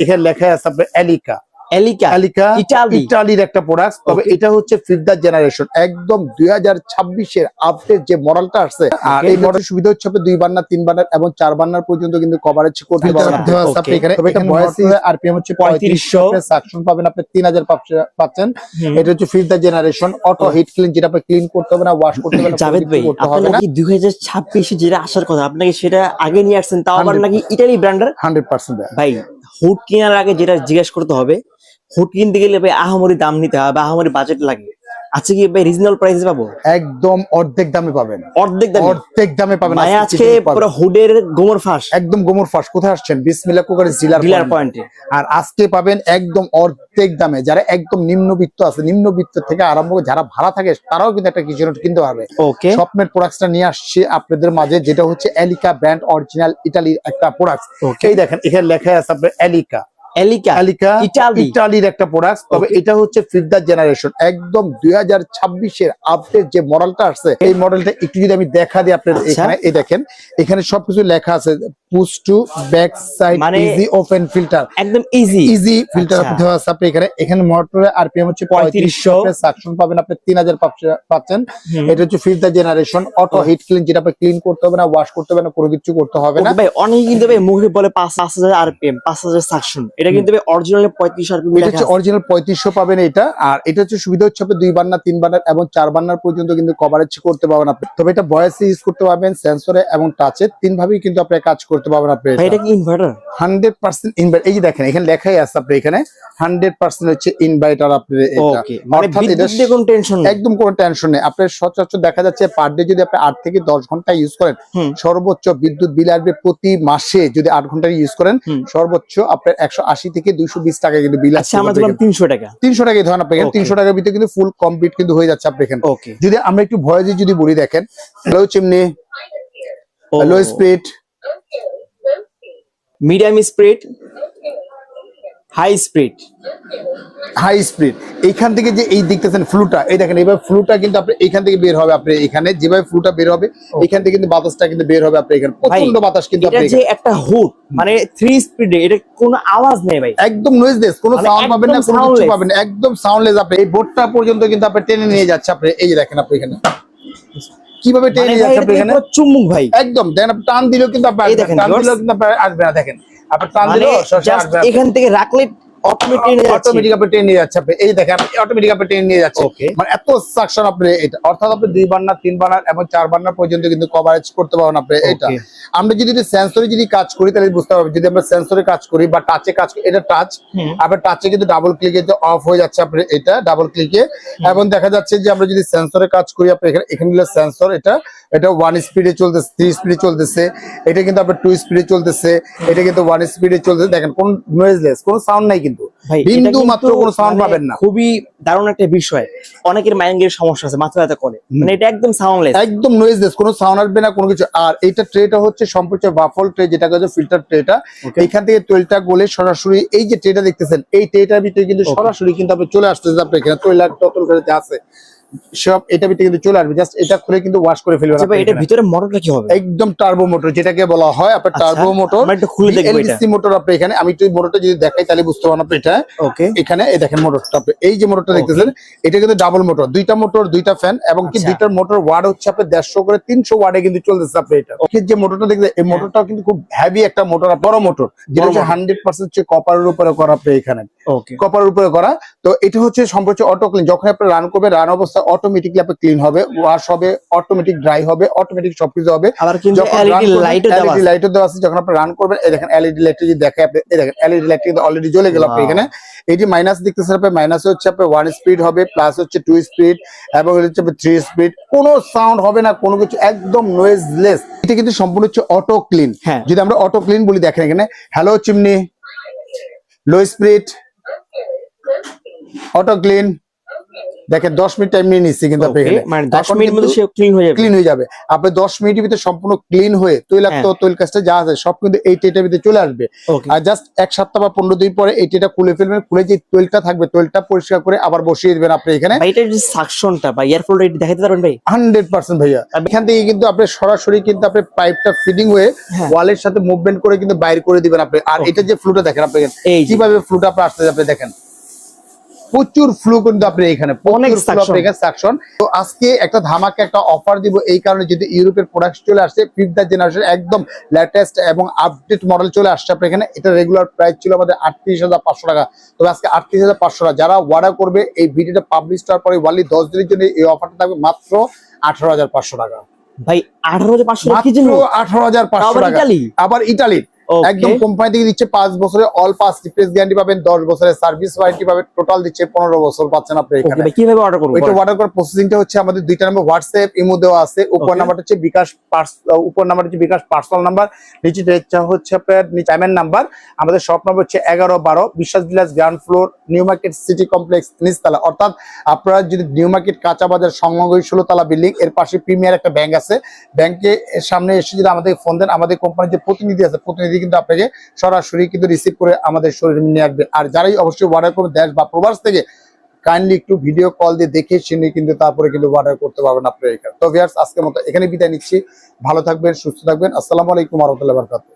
এখানে লেখা আছে আপনার এলিকা এলিকা এলিকা ইটালি ইটালির একটা প্রোডাক্ট, তবে Okay. এটা হচ্ছে 5th জেনারেশন, একদম 2026 এর আপডেট যে মডেলটা আসছে। আর এই মডেলের সুবিধা হচ্ছে আপনি 2 বার্নার 3 বার্নার এবং 4 বার্নার পর্যন্ত কিন্তু কভারেজ করতে আচ্ছা, পারবেন। দেওয়া আছে আপনি okay. এখানে, তবে এটা ভয়েস আরপিএম হচ্ছে 3500, সাকশন পাবেন আপনি 3000 পাচ্ছেন। এটা হচ্ছে 5th generation auto hit clean, যেটা আপনি ক্লিন করতে হবে না, ওয়াশ করতে হবে না, জাভেদ কোনো ভাই কিছু করতে হবে আপনার না। কি 2026 যেটা আসার কথা আপনাকে সেটা আগে নিয়ে আসছেন, তাও আবার 100 নাকি ইটালি ব্র্যান্ডের 100% ভাই। হুড কেনার আগে যেটা জিজ্ঞেস করতে হবে, হুড কিনতে গেলে ভাই আহামরি দাম নিতে হবে বা আহামরি বাজেট লাগে। আচ্ছা কি ভাই রিজনেবল প্রাইসে পাবো? একদম অর্ধেক দামে পাবেন, অর্ধেক দামে? অর্ধেক দামে পাবেন। ভাই আজকে পুরো হুডের গোমর ফাঁস, একদম গোমর ফাঁস। কোথায় আসছেন? বিসমিল্লাহ কুকার ডিলার পয়েন্টে। আর আজকে পাবেন একদম অর্ধেক দামে। যারা একদম নিম্নবিত্ত আছে, নিম্নবিত্ত থেকে আরম্ভ করে যারা ভাড়া থাকে, তারাও কিন্তু একটা কিচেন কিনতে পারবে। ওকে, স্বপ্নের প্রোডাক্টটা নিয়ে আসছি আপনাদের মাঝে, যেটা হচ্ছে এলিকা ব্র্যান্ড, অরিজিনাল ইটালির একটা প্রোডাক্ট। এই দেখেন এখানে লেখা আছে আপনার এলিকা এলিকা এলিকা ইটালি ইটালির একটা প্রোডাক্ট, তবে এটা হচ্ছে 5th জেনারেশন, একদম 2026 এর আপডেট যে মডেলটা আসছে। এই মডেলটা একটু যদি আমি দেখা দিই আপনাদের, আচ্ছা। এখানে এই দেখেন, এখানে সবকিছু লেখা আছে, পুশ টু ব্যাক সাইড মানে ইজি ওপেন ফিল্টার, একদম ইজি ইজি ফিল্টার আচ্ছা। দেওয়া আছে আপনি এখানে। এখানে মোটরের আরপিএম হচ্ছে 3500, সাকশন পাবেন আপনি 3000 পাচ্ছেন। এটা হচ্ছে 5th generation auto hit clean, যেটা আপনি ক্লিন করতে হবে না, ওয়াশ করতে হবে না, কোনো কিছু করতে হবে না। ভাই অনেকে কিন্তু ভাই মুখে বলে 5000 আরপিএম 5000 সাকশন, এটা কিন্তু ভাই অরিজিনালি 3500 আরপিএম এটা লেখা হচ্ছে আছে। অরিজিনাল 3500 পাবেন এটা। আর এটা হচ্ছে সুবিধা হচ্ছে আপনি 2 বার্নার 3 বার্নার এবং 4 বার্নার পর্যন্ত কিন্তু কভারেজ করতে পারবেন আপনি। তবে এটা ভয়েসে ইউজ করতে পারবেন, সেন্সরে এবং টাচে, 3 ভাবেই কিন্তু আপনি কাজ করতে পারবেন আপনি। ভাই এটা কি ইনভার্টার? 100% ইনভার্টার। এই যে দেখেন এখানে লেখাই আছে আপনি এখানে 100% হচ্ছে ইনভার্টার আপনার এটা। ওকে, মানে অর্থাৎ এটা বিদ্যুৎ দিয়ে কোনো টেনশন নেই। একদম কোনো টেনশন নেই। আপনার সচরাচর দেখা যাচ্ছে পার ডে যদি আপনি 8 থেকে 10 ঘন্টা ইউজ করেন, সর্বোচ্চ বিদ্যুৎ বিল আসবে প্রতি মাসে। যদি 8 ঘন্টা ইউজ করেন, সর্বোচ্চ আপনার 180 থেকে 220 টাকা কিন্তু বিল আসছে। আচ্ছা আমরা ধরলাম 300 টাকা, 300 টাকায় ধরেন আপনি 300 টাকার ভিতরে কিন্তু ফুল কমপ্লিট কিন্তু হয়ে যাচ্ছে আপনি এখানে। ওকে, যদি আমরা একটু ভয়েসে যদি বলি, দেখেন hello chimney, hello speed, medium speed, high speed, high speed. এইখান থেকে যে এই দেখতেছেন ফ্লুটা, এই দেখেন এইভাবে ফ্লুটা কিন্তু আপনি এইখান থেকে বের হবে। আপনি এখানে যেভাবে ফ্লুটা বের হবে, এখান থেকে কিন্তু বাতাসটা কিন্তু বের হবে আপনি এখানে, প্রচন্ড বাতাস কিন্তু এটা আপনি যে একটা হুড মানে 3 স্পিডে, এটা কোনো আওয়াজ নেই ভাই, একদম নয়েজলেস, কোনো মানে সাউন্ড পাবেন না, একদম কোনো কিছু soundless। পাবেন না, একদম সাউন্ডলেস। আপনি এই বোর্ডটা পর্যন্ত কিন্তু আপনি টেনে নিয়ে যাচ্ছে আপনি। এই যে দেখেন আপনি এখানে কিভাবে টেনে মানে নিয়ে ভাই যাচ্ছে এটা আপনি এখানে, পুরো চুম্বক ভাই। একদম দেখেন আপনি টান দিলেও কিন্তু আপনি এই দেখেন টান viewers, দিলেও কিন্তু আপনি আসবে না। দেখেন আপনি টান মানে দিলেও জাস্ট এখান থেকে রাখলে অটোমেটিক আপনি টেনে নিয়ে যাচ্ছে আপনি। এই দেখেন অটোমেটিক আপনি টেনে নিয়ে যাচ্ছে। Okay. মানে এত সাকশন আপনি এটা, অর্থাৎ আপনি 2 বার্নার 3 বার্নার এবং 4 বার্নার পর্যন্ত কিন্তু কভারেজ করতে পারবেন আপনি এটা। Okay. আমরা যদি সেন্সরে যদি কাজ করি তাহলে বুঝতে পারবেন। যদি আমরা সেন্সরে কাজ করি বা টাচে কাজ করি, এটা টাচ, আপনার টাচে কিন্তু ডাবল ক্লিকে অফ হয়ে যাচ্ছে আপনি এটা ডাবল ক্লিকে। এবং দেখা যাচ্ছে যে আমরা যদি সেন্সরে কাজ করি, আপনি এখানে এখানে সেন্সর, এটা 1 স্পিডে চলতেছে, 3 স্পিডে চলতেছে, এটা কিন্তু আপনার 2 স্পিডে চলতেছে, এটা কিন্তু 1 স্পিডে চলতেছে। দেখেন কোন নয়েজলেস, কোনো সাউন্ড নাই কিন্তু, ভাই বিন্দু মাত্র কোনো সাউন্ড পাবেন না। খুবই দারুণ একটা বিষয়। অনেকের মাইন্ডের সমস্যা আছে, মাথা ব্যথা করে, মানে এটা একদম সাউন্ডলেস, একদম নয়েজলেস, কোনো সাউন্ড আসবে না, কোনো কিছু। আর এইটা ট্রেটা হচ্ছে সম্পূর্ণ বাফল ট্রে, যেটা হচ্ছে ফিল্টার ট্রেটা। এইখান থেকে তৈলটা গলে সরাসরি এই যে ট্রেটা দেখতেছেন, এই ট্রেটার ভিতরে কিন্তু সরাসরি কিন্তু আপনি চলে আসতেছে। আপনি এখানে তৈল টতল করে আছে সব এটা ভিতরে কিন্তু চলে আসবে। জাস্ট এটা খুলে কিন্তু ওয়াশ করে ফেলবেন। আচ্ছা ভাই এটার ভিতরে মোটরটা কি হবে? একদম টার্বো মোটর, যেটাকে বলা হয় আপনার টার্বো মোটর। আমরা একটু খুলে দেখব এটা। এলডিসি মোটর আপনি এখানে, আমি একটু মোটরটা যদি দেখাই তাহলে বুঝতে পারবেন আপনি এটা। ওকে, এখানে এই দেখেন মোটরটা, আপনি এই যে মোটরটা দেখতেছেন, এটা কিন্তু ডাবল মোটর, 2টা মোটর 2টা ফ্যান, এবং কি 2টার মোটর ওয়াট হচ্ছে আপনার 150 করে 300 ওয়াটে কিন্তু চলতেছে আপনি এটা। ওকে, যে মোটরটা দেখতে, এই মোটরটাও কিন্তু খুব হেভি একটা মোটর, বড় মোটর, যেটা হচ্ছে 100% হচ্ছে কপারের উপরে করা আপনি এখানে, ওকে, কপারের উপরে করা। তো এটা হচ্ছে সম্পূর্ণ অটো ক্লিন। যখন আপনি রান করবেন, রান অবস্থা অটোমেটিকলি আপনি ক্লিন হবে, ওয়াশ হবে, অটোমেটিক ড্রাই হবে, অটোমেটিক সবকিছু হবে। আবার কিন্তু এলইডি লাইটও দেওয়া আছে, এলইডি লাইটও দেওয়া আছে। যখন আপনি রান করবেন, এই দেখেন এলইডি লাইট যদি দেখে আপনি, এই দেখেন এলইডি লাইট কিন্তু অলরেডি জ্বলে গেল আপনি এখানে। এই যে মাইনাস দেখতেছেন আপনি, মাইনাসে হচ্ছে আপনার 1 স্পিড হবে, প্লাস হচ্ছে 2 স্পিড, এবং হচ্ছে 3 স্পিড। কোনো সাউন্ড হবে না, কোনো কিছু, একদম নয়েজলেস। এটা কিন্তু সম্পূর্ণ হচ্ছে অটো ক্লিন। যদি আমরা অটো ক্লিন বলি, দেখেন এখানে hello chimney, low speed, auto clean, দেখেন 10 মিনিট টাইম নিয়ে নিচ্ছি কিন্তু আপনি Okay, এখানে মানে 10 মিনিট মধ্যে সে ক্লিন হয়ে যাবে। ক্লিন হয়ে যাবে। আপনি 10 মিনিটের ভিতরে সম্পূর্ণ ক্লিন হয়ে তৈলাক্ত তৈল কাজটা যা আছে সব কিন্তু এই টেটার ভিতরে চলে আসবে। ওকে, আর জাস্ট 1 সপ্তাহ বা 15 দিন পরে এই টেটা খুলে ফেলবেন, খুলে যে তৈলটা থাকবে তৈলটা পরিষ্কার করে আবার বসিয়ে দিবেন আপনি এখানে। ভাই এটার যে সাকশনটা বা এয়ার ফ্লোটা এটা দেখাতে পারবেন ভাই? 100% ভাইয়া। এখান থেকে কিন্তু আপনি সরাসরি কিন্তু আপনি পাইপটা ফিটিং হয়ে হ্যাঁ। ওয়ালের সাথে মুভমেন্ট করে কিন্তু বাইরে করে দিবেন আপনি। আর এটা যে ফ্লুটা দেখেন আপনি এই যে। কিভাবে ফ্লুটা আপনি আসতে আপনি দেখেন প্রচুর ফ্লু কিন্তু আপনি এখানে অনেক সাকশন। তো আজকে একটা ধামাকা একটা অফার দিব এই কারণে, যদি ইউরোপের প্রোডাক্ট চলে আসছে 5th জেনারেশন একদম লেটেস্ট এবং আপডেট মডেল চলে আসছে আপনি এখানে। এটা রেগুলার প্রাইস ছিল আমাদের 38,500 টাকা, তবে আজকে 38,500 টাকা। যারা অর্ডার করবে এই ভিডিওটা পাবলিশ করার পরে ওয়ানলি 10 দিনের জন্য এই অফারটা থাকবে মাত্র 18,500 টাকা। ভাই 18,500 টাকা কি মাত্র জন্য? 18,500 আবার টাকা। ইতালি? আবার ইটালির Okay. একদম কোম্পানি থেকে দিচ্ছে 5 বছরের অল পাস রিপ্লেস গ্যারান্টি পাবেন, 10 বছরের সার্ভিস ওয়ারেন্টি পাবেন, টোটাল দিচ্ছে 15 বছর পাচ্ছেন আপনি Okay, এখানে। ভাই কিভাবে অর্ডার করব? ওইটা অর্ডার করার প্রসেসিংটা হচ্ছে আমাদের 2টা নাম্বার হোয়াটসঅ্যাপ ইমো দেওয়া আছে। উপর Okay. নাম্বারটা হচ্ছে বিকাশ উপর নাম্বার হচ্ছে বিকাশ পার্সোনাল নাম্বার, নিচে হচ্ছে আপনার পেমেন্ট নাম্বার। আমাদের শপ নাম্বার হচ্ছে 11-12 Biswas villas ground floor, new market city complex নিচতলা। অর্থাৎ আপনারা যদি নিউ মার্কেট কাঁচা বাজার সংলগ্ন 16 তলা বিল্ডিং এর পাশে প্রিমিয়ার একটা ব্যাংক আছে, ব্যাংকের সামনে এসে যদি আমাদের ফোন দেন, আমাদের কোম্পানির যে প্রতিনিধি আছে প্রতিনিধি কিন্তু আপনাকে সরাসরি কিন্তু রিসিভ করে আমাদের শোরুমে নিয়ে আসবে। আর যারাই অবশ্যই অর্ডার করবে দেশ বা প্রবাস থেকে, কাইন্ডলি একটু ভিডিও কল দিয়ে দেখে শুনে কিন্তু তারপরে কিন্তু অর্ডার করতে পারবেন আপনার এখানে। তো ভিউয়ার্স আজকের মতো এখানে বিদায় নিচ্ছি। ভালো থাকবেন, সুস্থ থাকবেন। আসসালামু আলাইকুম ওয়া রাহমাতুল্লাহি ওয়া বারাকাতুহু।